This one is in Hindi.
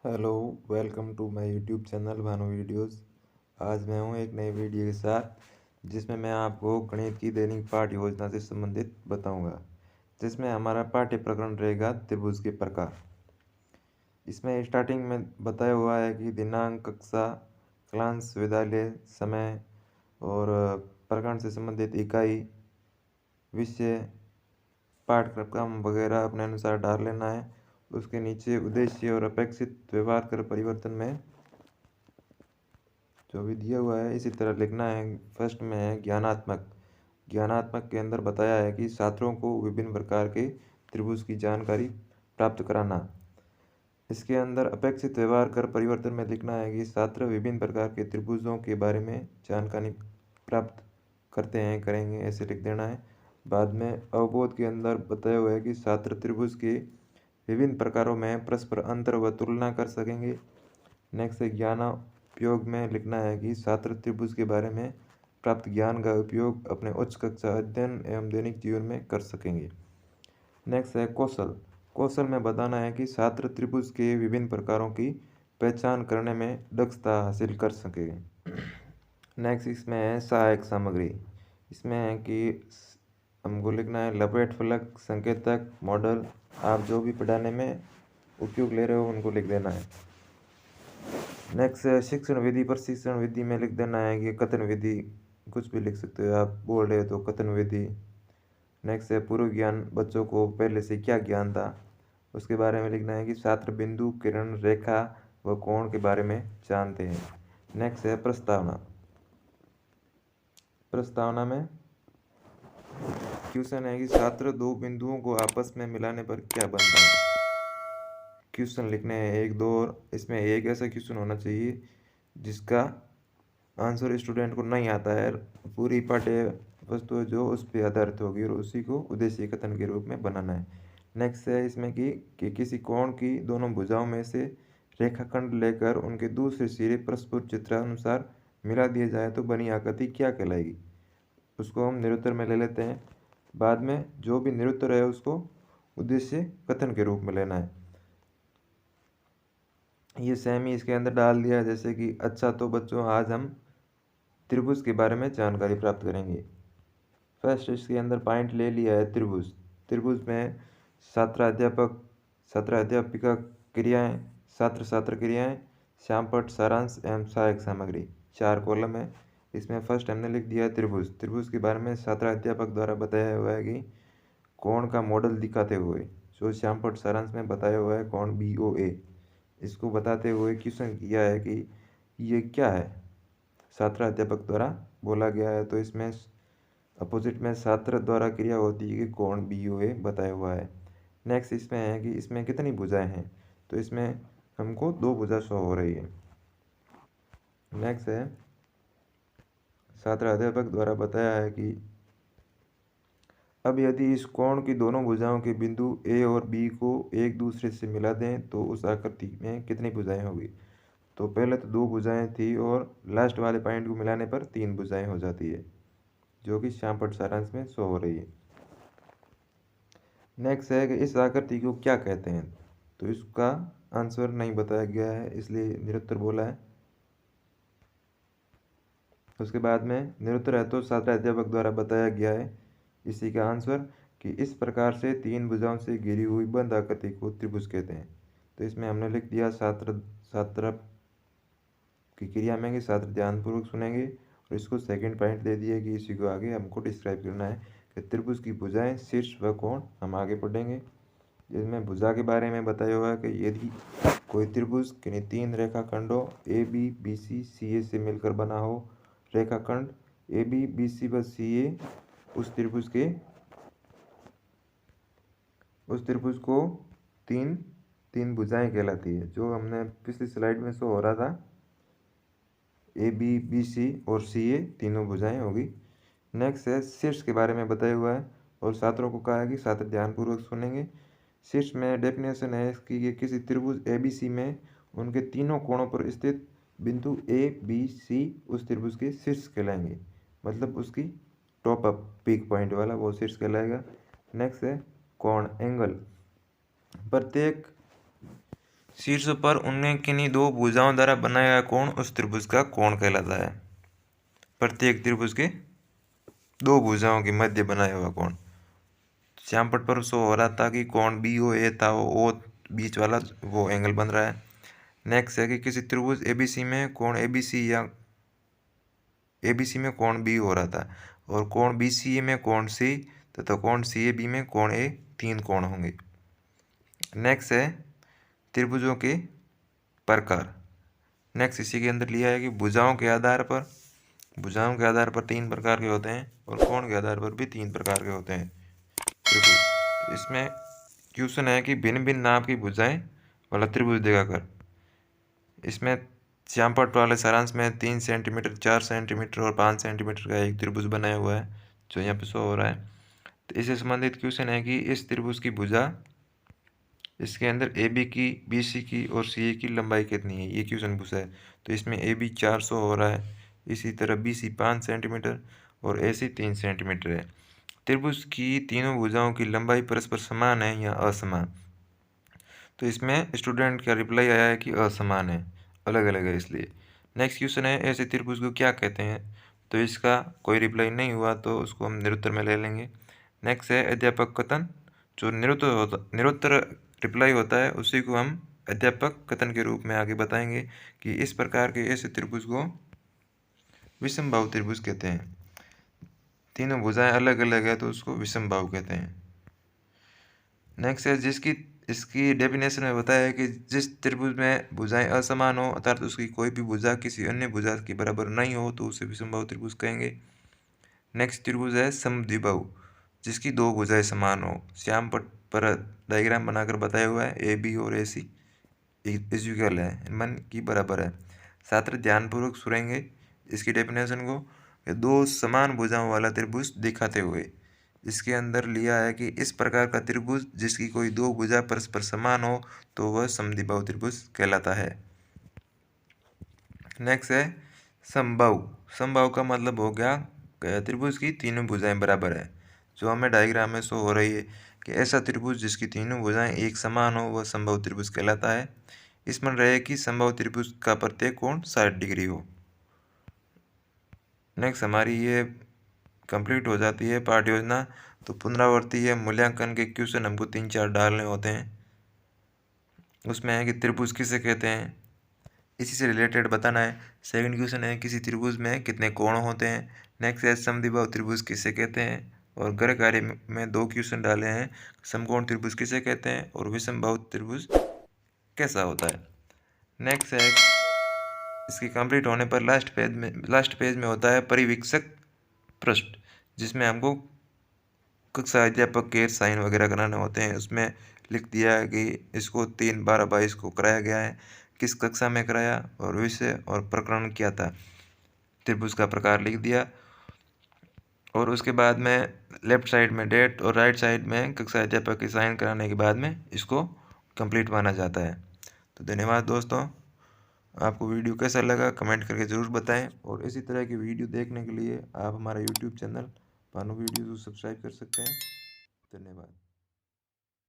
Hello, welcome to my YouTube channel Bhanu videos. आज मैं हूं एक नई वीडियो के साथ जिसमें मैं आपको गणित की दैनिक पाठ्य योजना से संबंधित बताऊंगा, जिसमें हमारा पाठ्य प्रकरण रहेगा त्रिभुज के प्रकार। इसमें स्टार्टिंग में बताया हुआ है कि दिनांक, कक्षा, क्लास, विद्यालय, समय और प्रकरण से संबंधित इकाई, विषय, पाठ्यक्रम वगैरह अपने अनुसार डाल लेना है। उसके नीचे उद्देश्य और अपेक्षित व्यवहार कर परिवर्तन में जो भी दिया हुआ है इसी तरह लिखना है। फर्स्ट में है ज्ञानात्मक। ज्ञानात्मक के अंदर बताया है कि छात्रों को विभिन्न प्रकार के त्रिभुज की जानकारी प्राप्त कराना। इसके अंदर अपेक्षित व्यवहार कर परिवर्तन में लिखना है कि छात्र विभिन्न प्रकार के त्रिभुजों के बारे में जानकारी प्राप्त करते हैं, करेंगे, ऐसे लिख देना है। बाद में अवबोध के अंदर बताया हुआ है कि छात्र त्रिभुज के विभिन्न प्रकारों में परस्पर अंतर व तुलना कर सकेंगे। नेक्स्ट है ज्ञानोपयोग में लिखना है कि छात्र त्रिभुज के बारे में प्राप्त ज्ञान का उपयोग अपने उच्च कक्षा अध्ययन एवं दैनिक जीवन में कर सकेंगे। नेक्स्ट है कौशल। कौशल में बताना है कि छात्र त्रिभुज के विभिन्न प्रकारों की पहचान करने में दक्षता हासिल कर सके। नेक्स्ट इसमें है सहायक सामग्री। इसमें है कि हमको लिखना है लपेट फलक, संकेतक, मॉडल। आप जो भी पढ़ाने में उपयोग ले रहे हो उनको लिख देना है। नेक्स्ट है शिक्षण विधि। प्रशिक्षण विधि में लिख देना है कि कथन विधि, कुछ भी लिख सकते हो, आप बोल रहे हो तो कथन विधि। नेक्स्ट है पूर्व ज्ञान, बच्चों को पहले से क्या ज्ञान था उसके बारे में लिखना है कि छात्र बिंदु, किरण, रेखा व कोण के बारे में जानते हैं। नेक्स्ट है प्रस्तावना। प्रस्तावना में क्वेश्चन है कि छात्र दो बिंदुओं को आपस में मिलाने पर क्या बनता है। क्वेश्चन लिखने हैं एक दो, और इसमें एक ऐसा क्वेश्चन होना चाहिए जिसका आंसर स्टूडेंट को नहीं आता है। पूरी पाठ्य वस्तु जो उस पर आधारित होगी और उसी को उद्देश्य कथन के रूप में बनाना है। नेक्स्ट है इसमें कि किसी कोण की दोनों भुजाओं में से रेखाखंड लेकर उनके दूसरे सिरे परस्पर चित्रानुसार मिला दिया जाए तो बनी आकृति क्या कहलाएगी, उसको हम निरुत्तर में ले लेते हैं। बाद में जो भी निरुत्तर है उसको उद्देश्य कथन के रूप में लेना है। ये सेम ही इसके अंदर डाल दिया, जैसे कि अच्छा तो बच्चों आज हम त्रिभुज के बारे में जानकारी प्राप्त करेंगे। फर्स्ट इसके अंदर पॉइंट ले लिया है त्रिभुज। त्रिभुज में छात्र अध्यापक, छात्र अध्यापिका क्रियाएं, छात्र छात्र क्रियाएं, श्यामपट्ट, सारांश एवं सहायक सामग्री, 4 कॉलम है। इसमें फर्स्ट हमने लिख दिया है त्रिभुज। त्रिभुज के बारे में छात्र अध्यापक द्वारा बताया हुआ है कि कोण का मॉडल दिखाते हुए, जो श्यामपट्ट सारांश में बताया हुआ है कोण BOA, इसको बताते हुए क्वेश्चन किया है कि ये क्या है, छात्र अध्यापक द्वारा बोला गया है। तो इसमें अपोजिट में छात्र द्वारा क्रिया होती है कि कोण BOA बताया हुआ है। नेक्स्ट इसमें है कि इसमें कितनी भुजाएं हैं, तो इसमें हमको 2 भुजा शो हो रही है। नेक्स्ट है छात्र अध्यापक द्वारा बताया है कि अब यदि इस कोण की दोनों भुजाओं के बिंदु A और B को एक दूसरे से मिला दें तो उस आकृति में कितनी भुजाएं होगी। तो पहले तो 2 भुजाएं थी और लास्ट वाले पॉइंट को मिलाने पर 3 भुजाएं हो जाती है, जो कि श्यामपट्ट सारांश में शो हो रही है। नेक्स्ट है कि इस आकृति को क्या कहते हैं, तो इसका आंसर नहीं बताया गया है, इसलिए निरुत्तर बोला है। उसके बाद में निरुत्तर है तो छात्र अध्यापक द्वारा बताया गया है इसी का आंसर कि इस प्रकार से 3 भुजाओं से घिरी हुई बंद आकृति को त्रिभुज कहते हैं। तो इसमें हमने लिख दिया छात्र छात्र की क्रिया में कि छात्र ध्यानपूर्वक सुनेंगे, और इसको सेकंड पॉइंट दे दिए कि इसी को आगे हमको डिस्क्राइब करना है कि त्रिभुज की भुजाएं, शीर्ष व कोण हम आगे पढ़ेंगे। जिसमें भुजा के बारे में बताया हुआ है कि यदि कोई त्रिभुज किन्हीं 3 रेखाखंडों AB, BC, CA से मिलकर बना हो, रेखाखंड AB, BC व CA उस त्रिभुज को तीन भुजाएं कहलाती है, जो हमने पिछली स्लाइड में शो हो रहा था। AB, BC और CA तीनों भुजाएं होगी। नेक्स्ट है शीर्ष के बारे में बताया हुआ है और छात्रों को कहा है कि छात्र ध्यानपूर्वक सुनेंगे। शीर्ष में डेफिनेशन है इसकी कि किसी त्रिभुज ABC में उनके तीनों कोणों पर स्थित बिंदु A, B, C उस त्रिभुज के शीर्ष कहलाएंगे, मतलब उसकी टॉप अप पीक पॉइंट वाला वो शीर्ष कहलाएगा। नेक्स्ट है कोण, एंगल। प्रत्येक शीर्ष पर उन्हें किन्हीं दो भुजाओं द्वारा बनाया गया कोण उस त्रिभुज का कोण कहलाता है। प्रत्येक त्रिभुज के दो भुजाओं के मध्य बनाया हुआ कोण। श्यामपट पर शो हो रहा था कि कोण BOA था, वो बीच वाला वो एंगल बन रहा है। नेक्स्ट है कि किसी त्रिभुज ABC में कोण ABC में कोण B हो रहा था और कोण BCA में कोण C तथा कोण CAB में कोण A, 3 कोण होंगे। नेक्स्ट है त्रिभुजों के प्रकार। नेक्स्ट इसी के अंदर लिया है कि भुजाओं के आधार पर 3 प्रकार के होते हैं और कोण के आधार पर भी 3 प्रकार के होते हैं त्रिभुज। इसमें क्वेश्चन है कि भिन्न भिन्न नाप की भुजाएं वाला त्रिभुज दिखाकर। इसमें श्यामपट्ट वाले सारांश में 3 सेंटीमीटर, 4 सेंटीमीटर और 5 सेंटीमीटर का एक त्रिभुज बनाया हुआ है जो यहाँ पे शो हो रहा है। तो इससे संबंधित क्वेश्चन है कि इस त्रिभुज की भुजा, इसके अंदर AB की, BC की और CA की लंबाई कितनी है, ये क्वेश्चन पूछा है। तो इसमें AB 400 हो रहा है, इसी तरह BC 5 सेंटीमीटर और AC 3 सेंटीमीटर है। त्रिभुज की तीनों भुजाओं की लंबाई परस्पर समान है या असमान। तो इसमें स्टूडेंट का रिप्लाई आया है कि असमान है, अलग अलग है इसलिए। नेक्स्ट क्वेश्चन है ऐसे त्रिभुज को क्या कहते हैं। तो इसका कोई रिप्लाई नहीं हुआ तो उसको हम निरुत्तर में ले लेंगे। नेक्स्ट है अध्यापक कथन। जो निरुत्तर रिप्लाई होता है उसी को हम अध्यापक कथन के रूप में आगे बताएंगे कि इस प्रकार के ऐसे त्रिभुज को विषमबाहु त्रिभुज कहते हैं। तीनों भुजाएं अलग अलग है तो उसको विषमबाहु कहते हैं। नेक्स्ट है इसकी डेफिनेशन में बताया है कि जिस त्रिभुज में भुजाएं असमान हो अर्थात उसकी कोई भी भुजा किसी अन्य भुजा के बराबर नहीं हो तो उसे विषमबाहु त्रिभुज कहेंगे। नेक्स्ट त्रिभुज है समद्विबाहु, जिसकी दो भुजाएं समान हो। श्यामपट्ट पर डायग्राम बनाकर बताया हुआ है AB और AC इक्वल है, मन की बराबर है। छात्र ध्यानपूर्वक सुनेंगे इसकी डेफिनेशन को। दो समान भुजाओं वाला त्रिभुज दिखाते हुए इसके अंदर लिया है कि इस प्रकार का त्रिभुज जिसकी कोई दो भुजा परस्पर समान हो तो वह समद्विबाहु त्रिभुज कहलाता है। नेक्स्ट है समबाहु। समबाहु का मतलब हो गया त्रिभुज की तीनों भुजाएं बराबर है। जो हमें डायग्राम में शो हो रही है कि ऐसा त्रिभुज जिसकी तीनों भुजाएं एक समान हो वह समबाहु त्रिभुज कहलाता है। इसमें रहे कि समबाहु त्रिभुज का प्रत्येक कोण 60 डिग्री हो। नेक्स्ट हमारी ये कंप्लीट हो जाती है पाठ योजना। तो पुनरावर्ती है मूल्यांकन के क्वेश्चन हमको 3-4 डालने होते हैं। उसमें है कि त्रिभुज किसे कहते हैं, इसी से रिलेटेड बताना है। सेकंड क्वेश्चन है किसी त्रिभुज में कितने कोण होते हैं। नेक्स्ट है समद्विबाहु त्रिभुज किसे कहते हैं। और गृह कार्य में 2 क्वेश्चन डाले हैं, समकोण त्रिभुज किसे कहते हैं और विषमबाहु त्रिभुज कैसा होता है। नेक्स्ट है इसकी कंप्लीट होने पर लास्ट पेज में होता है परिवीक्षक पृष्ठ, जिसमें हमको कक्षा अध्यापक के साइन वगैरह कराने होते हैं। उसमें लिख दिया है कि इसको 3/12/22 को कराया गया है, किस कक्षा में कराया और विषय और प्रकरण क्या था, त्रिभुज का प्रकार लिख दिया। और उसके बाद में लेफ्ट साइड में डेट और राइट साइड में कक्षा अध्यापक के साइन कराने के बाद में इसको कंप्लीट माना जाता है। तो धन्यवाद दोस्तों, आपको वीडियो कैसा लगा कमेंट करके ज़रूर बताएं। और इसी तरह की वीडियो देखने के लिए आप हमारा यूट्यूब चैनल भानु वीडियो को सब्सक्राइब कर सकते हैं। धन्यवाद।